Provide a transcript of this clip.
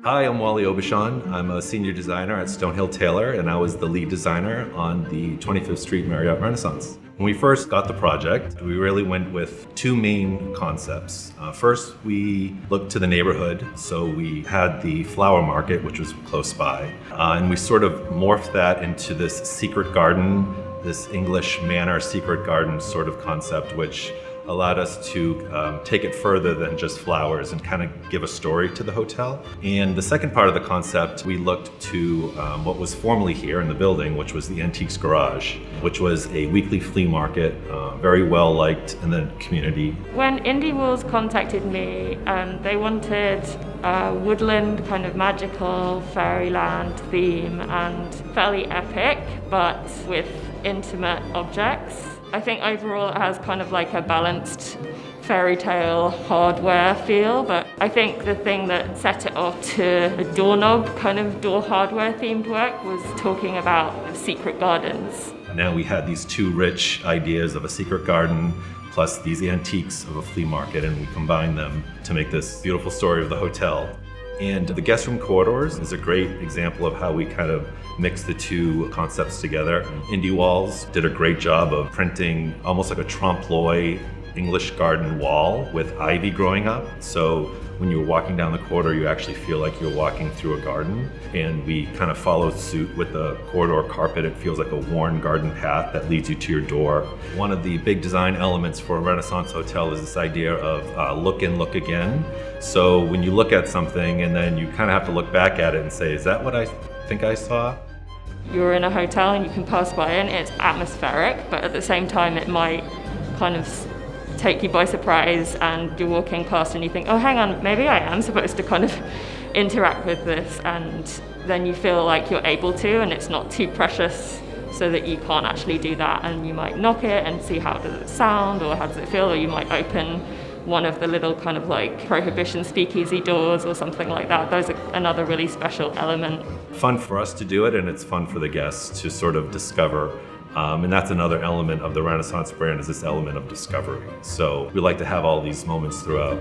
Hi, I'm Wally Aubuchon. I'm a senior designer at Stonehill Taylor, and I was the lead designer on the 25th Street Marriott Renaissance. When we first got the project, we really went with two main concepts. First, we looked to the neighborhood, so we had the flower market, which was close by, and we sort of morphed that into this secret garden, this English manor secret garden sort of concept, which allowed us to take it further than just flowers and kind of give a story to the hotel. And the second part of the concept, we looked to what was formerly here in the building, which was the Antiques Garage, which was a weekly flea market, very well liked in the community. When Indiewalls contacted me, they wanted a woodland, kind of magical fairyland theme and fairly epic, but with intimate objects. I think overall it has kind of like a balanced fairy tale hardware feel, but I think the thing that set it off to a doorknob kind of door hardware themed work was talking about secret gardens. Now we had these two rich ideas of a secret garden plus these antiques of a flea market, and we combined them to make this beautiful story of the hotel. And the guest room corridors is a great example of how we kind of mix the two concepts together. Indiewalls did a great job of printing almost like a trompe l'oeil English garden wall with ivy growing up. So when you're walking down the corridor, you actually feel like you're walking through a garden. And we kind of followed suit with the corridor carpet. It feels like a worn garden path that leads you to your door. One of the big design elements for a Renaissance hotel is this idea of look and look again. So when you look at something and then you kind of have to look back at it and say, is that what I think I saw? You're in a hotel and you can pass by and it's atmospheric, but at the same time it might kind of take you by surprise and you're walking past and you think, oh, hang on, maybe I am supposed to kind of interact with this, and then you feel like you're able to and it's not too precious so that you can't actually do that, and you might knock it and see how does it sound or how does it feel, or you might open one of the little kind of like prohibition speakeasy doors or something like that. Those are another really special element. Fun for us to do it, and it's fun for the guests to sort of discover. And that's another element of the Renaissance brand, is this element of discovery. So we like to have all these moments throughout.